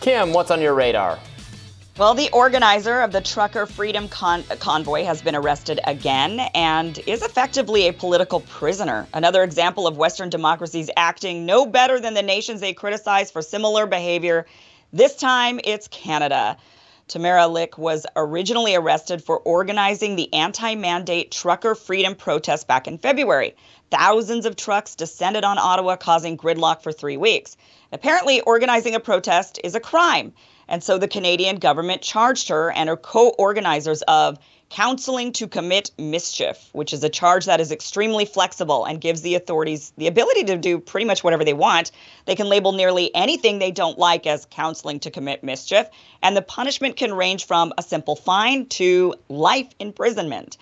Kim, what's on your radar? Well, the organizer of the trucker Freedom Convoy has been arrested again and is effectively a political prisoner. Another example of Western democracies acting no better than the nations they criticize for similar behavior. This time, it's Canada. Tamara Lich was originally arrested for organizing the anti-mandate trucker freedom protest back in February. Thousands of trucks descended on Ottawa, causing gridlock for 3 weeks. Apparently, organizing a protest is a crime. And so the Canadian government charged her and her co-organizers of counseling to commit mischief, which is a charge that is extremely flexible and gives the authorities the ability to do pretty much whatever they want. They can label nearly anything they don't like as counseling to commit mischief, and the punishment can range from a simple fine to life imprisonment.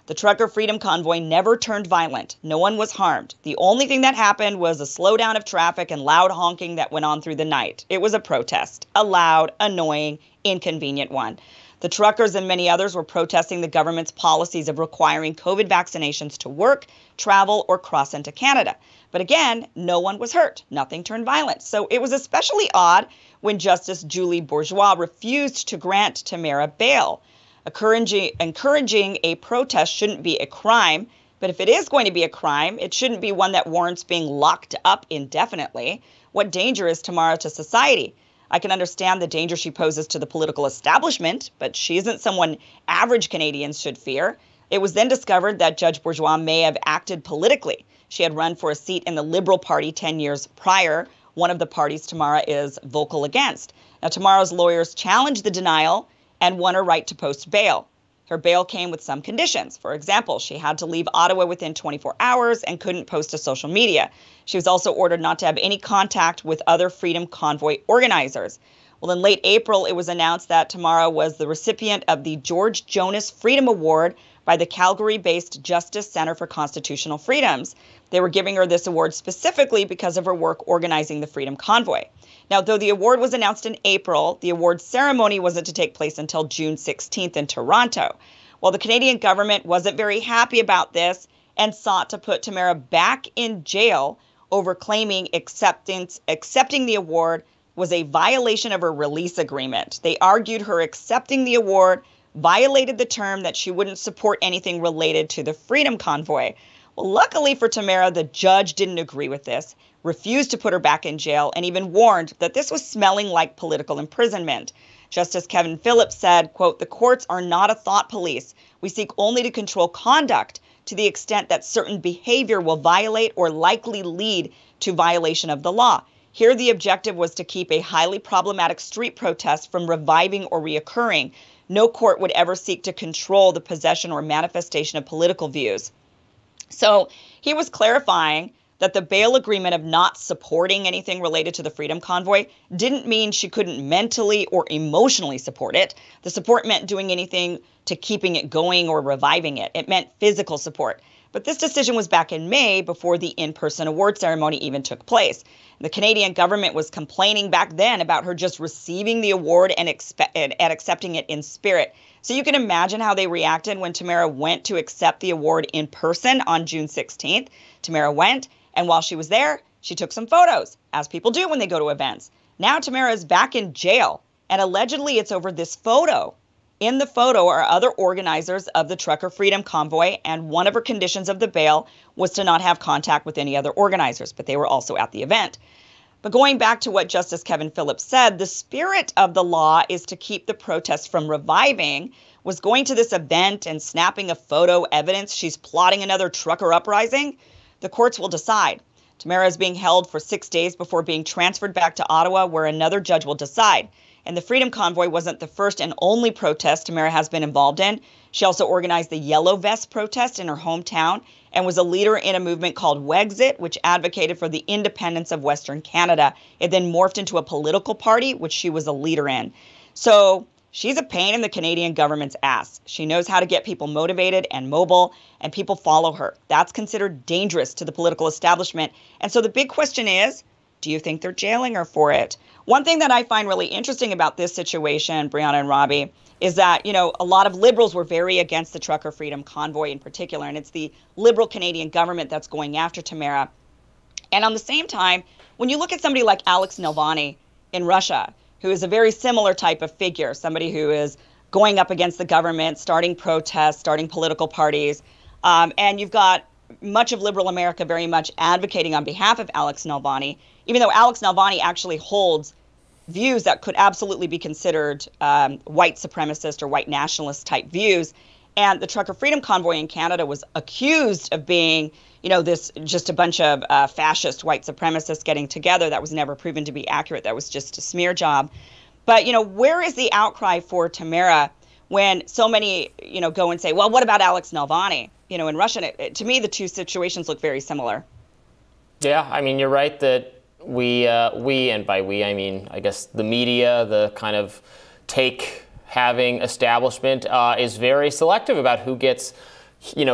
The Trucker Freedom Convoy never turned violent. No one was harmed. The only thing that happened was a slowdown of traffic and loud honking that went on through the night. It was a protest, a loud, annoying, inconvenient one. The truckers and many others were protesting the government's policies of requiring COVID vaccinations to work, travel, or cross into Canada. But again, no one was hurt. Nothing turned violent. So it was especially odd when Justice Julie Bourgeois refused to grant Tamara bail. Encouraging a protest shouldn't be a crime, but if it is going to be a crime, it shouldn't be one that warrants being locked up indefinitely. What danger is Tamara to society? I can understand the danger she poses to the political establishment, but she isn't someone average Canadians should fear. It was then discovered that Judge Bourgeois may have acted politically. She had run for a seat in the Liberal Party 10 years prior, one of the parties Tamara is vocal against. Now, Tamara's lawyers challenged the denial and won her right to post bail. Her bail came with some conditions. For example, she had to leave Ottawa within 24 hours and couldn't post to social media. She was also ordered not to have any contact with other Freedom Convoy organizers. Well, in late April, it was announced that Tamara was the recipient of the George Jonas Freedom Award by the Calgary-based Justice Center for Constitutional Freedoms. They were giving her this award specifically because of her work organizing the Freedom Convoy. Now, though the award was announced in April, the award ceremony wasn't to take place until June 16th in Toronto. Well, the Canadian government wasn't very happy about this and sought to put Tamara back in jail over claiming accepting the award was a violation of her release agreement. They argued her accepting the award violated the term that she wouldn't support anything related to the Freedom Convoy. Well, luckily for Tamara, the judge didn't agree with this, refused to put her back in jail, and even warned that this was smelling like political imprisonment. Justice Kevin Phillips said, quote, "The courts are not a thought police. We seek only to control conduct to the extent that certain behavior will violate or likely lead to violation of the law. Here, the objective was to keep a highly problematic street protest from reviving or reoccurring. No court would ever seek to control the possession or manifestation of political views." So he was clarifying that the bail agreement of not supporting anything related to the Freedom Convoy didn't mean she couldn't mentally or emotionally support it. The support meant doing anything to keeping it going or reviving it. It meant physical support. But this decision was back in May before the in-person award ceremony even took place. The Canadian government was complaining back then about her just receiving the award and accepting it in spirit. So you can imagine how they reacted when Tamara went to accept the award in person on June 16th. Tamara went, and while she was there, she took some photos, as people do when they go to events. Now Tamara is back in jail, and allegedly it's over this photo. In the photo are other organizers of the Trucker Freedom Convoy, and one of her conditions of the bail was to not have contact with any other organizers, but they were also at the event. But going back to what Justice Kevin Phillips said, the spirit of the law is to keep the protests from reviving. Was going to this event and snapping a photo evidence she's plotting another trucker uprising? The courts will decide. Tamara is being held for 6 days before being transferred back to Ottawa, where another judge will decide. And the Freedom Convoy wasn't the first and only protest Tamara has been involved in. She also organized the Yellow Vest protest in her hometown and was a leader in a movement called Wexit, which advocated for the independence of Western Canada. It then morphed into a political party, which she was a leader in. So she's a pain in the Canadian government's ass. She knows how to get people motivated and mobile, and people follow her. That's considered dangerous to the political establishment. And so the big question is, do you think they're jailing her for it? One thing that I find really interesting about this situation, Brianna and Robbie, is that, a lot of Liberals were very against the Trucker Freedom Convoy in particular, and it's the Liberal Canadian government that's going after Tamara. And on the same time, when you look at somebody like Alex Navalny in Russia, who is a very similar type of figure, somebody who is going up against the government, starting protests, starting political parties. And you've got much of liberal America very much advocating on behalf of Alex Navalny, even though Alex Navalny actually holds views that could absolutely be considered white supremacist or white nationalist type views. And the Trucker Freedom Convoy in Canada was accused of being, this just a bunch of fascist white supremacists getting together. That was never proven to be accurate. That was just a smear job. But, where is the outcry for Tamara when so many, go and say, well, what about Alex Navalny? In Russia, to me, the two situations look very similar. Yeah, I mean, you're right that we, and by we, I mean, I guess the media, the kind of take-having establishment is very selective about who gets,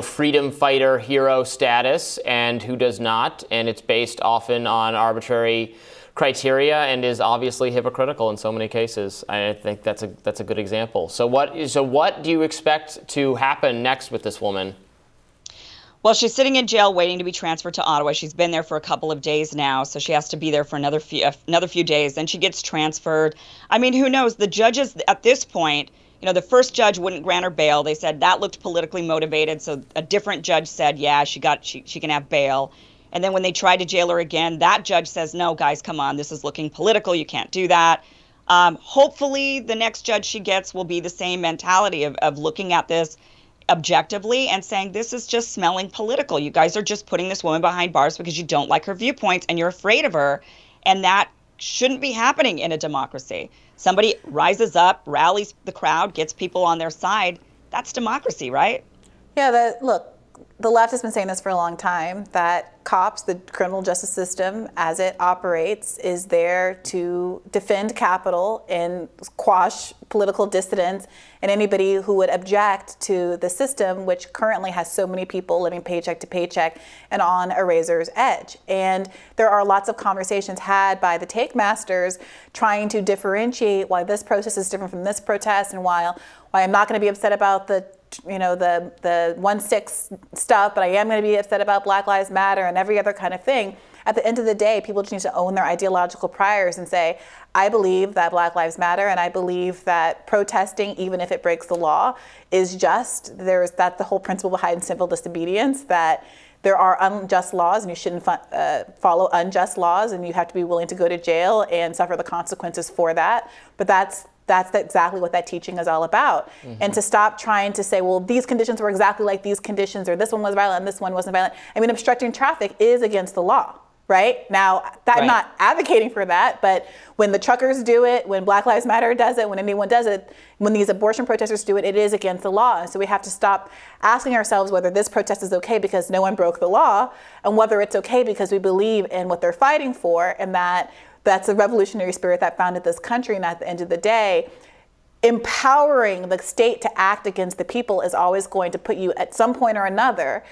freedom fighter hero status and who does not. And it's based often on arbitrary criteria and is obviously hypocritical in so many cases. I think that's a good example. So what do you expect to happen next with this woman? Well, she's sitting in jail waiting to be transferred to Ottawa. She's been there for a couple of days now, so she has to be there for another few days. Then she gets transferred. I mean, who knows? The judges at this point, the first judge wouldn't grant her bail. They said that looked politically motivated, so a different judge said, yeah, she can have bail. And then when they tried to jail her again, that judge says, no, guys, come on, this is looking political. You can't do that. Hopefully, the next judge she gets will be the same mentality of looking at this objectively and saying this is just smelling political. You guys are just putting this woman behind bars because you don't like her viewpoints and you're afraid of her. And that shouldn't be happening in a democracy. Somebody rises up, rallies the crowd, gets people on their side. That's democracy, right? Yeah, look, the left has been saying this for a long time, that cops, the criminal justice system as it operates, is there to defend capital and quash political dissidents and anybody who would object to the system, which currently has so many people living paycheck to paycheck and on a razor's edge. And there are lots of conversations had by the take masters trying to differentiate why this protest is different from this protest and why I'm not going to be upset about the 1-6 stuff, but I am going to be upset about Black Lives Matter and every other kind of thing. At the end of the day, people just need to own their ideological priors and say, I believe that Black Lives Matter and I believe that protesting, even if it breaks the law, is just. That's the whole principle behind civil disobedience, that there are unjust laws and you shouldn't follow unjust laws and you have to be willing to go to jail and suffer the consequences for that. But that's exactly what that teaching is all about. Mm-hmm. And to stop trying to say, well, these conditions were exactly like these conditions, or this one was violent and this one wasn't violent. I mean, obstructing traffic is against the law, right? Now, I'm not advocating for that, but when the truckers do it, when Black Lives Matter does it, when anyone does it, when these abortion protesters do it, it is against the law. So we have to stop asking ourselves whether this protest is okay because no one broke the law, and whether it's okay because we believe in what they're fighting for, and that's the revolutionary spirit that founded this country. And at the end of the day, empowering the state to act against the people is always going to put you at some point or another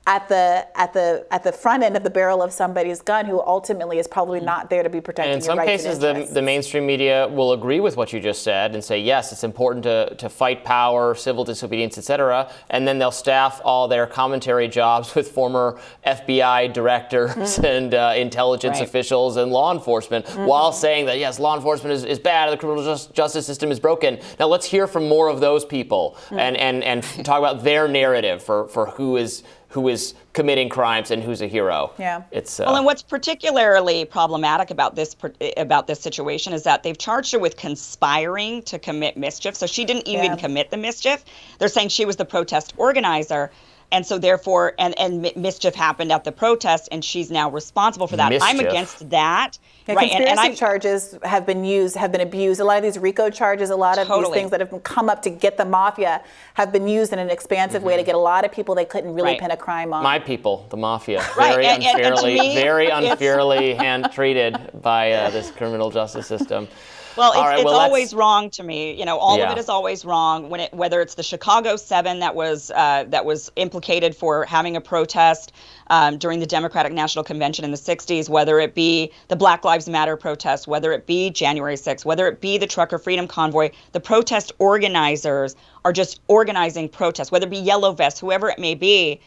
at the front end of the barrel of somebody's gun who ultimately is probably not there to be protecting your rights. And in some cases, the mainstream media will agree with what you just said and say, yes, it's important to fight power, civil disobedience, etc. And then they'll staff all their commentary jobs with former FBI directors and intelligence officials and law enforcement while saying that, yes, law enforcement is bad, the criminal justice system is broken. Now let's hear from more of those people and talk about their narrative for who is committing crimes and who's a hero. Yeah. Well, and what's particularly problematic about this situation is that they've charged her with conspiring to commit mischief. So she didn't even commit the mischief. They're saying she was the protest organizer. And so therefore, and mischief happened at the protest, and she's now responsible for that. Mischief. I'm against that. Yeah, right. Conspiracy charges have been abused. A lot of these RICO charges, a lot of these things that have come up to get the mafia have been used in an expansive way to get a lot of people they couldn't really pin a crime on. My people, the mafia, very unfairly hand-treated by this criminal justice system. Well, it's always wrong to me. All of it is always wrong. Whether it's the Chicago 7 that was implicated for having a protest during the Democratic National Convention in the 60s, whether it be the Black Lives Matter protest, whether it be January 6th, whether it be the Trucker Freedom Convoy, the protest organizers are just organizing protests, whether it be Yellow Vests, whoever it may be.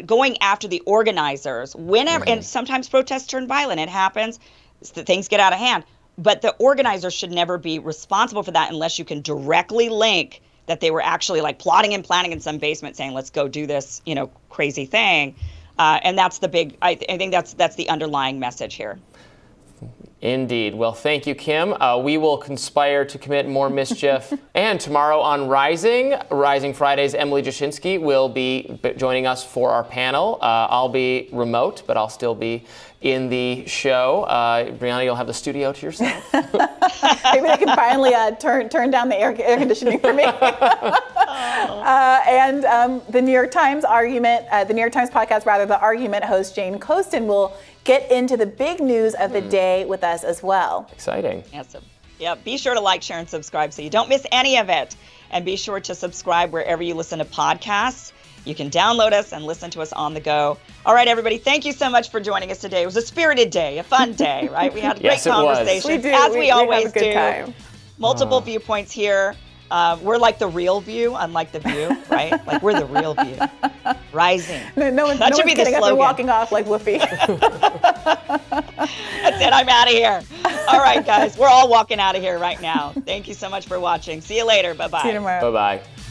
Going after the organizers, whenever, and sometimes protests turn violent. It happens. Things get out of hand. But the organizers should never be responsible for that unless you can directly link that they were actually like plotting and planning in some basement saying, let's go do this, crazy thing. And that's the big, I think that's the underlying message here. Indeed. Well, thank you, Kim. We will conspire to commit more mischief. And tomorrow on Rising Fridays, Emily Jashinsky will be joining us for our panel. I'll be remote, but I'll still be in the show. Brianna, you'll have the studio to yourself. Maybe they can finally turn down the air conditioning for me. And the New York Times podcast, the argument host Jane Coaston will get into the big news of the day with us as well. Exciting. Yes. Yeah, be sure to like, share, and subscribe so you don't miss any of it. And be sure to subscribe wherever you listen to podcasts. You can download us and listen to us on the go. All right, everybody, thank you so much for joining us today. It was a spirited day, a fun day, right? We had great conversations, as we always do. Time. Multiple viewpoints here. We're like the real View, unlike the View, right? Like we're the real View. Rising. No one's getting up and walking off like Whoopi. That's it. I'm out of here. All right, guys. We're all walking out of here right now. Thank you so much for watching. See you later. Bye-bye. See you tomorrow. Bye-bye.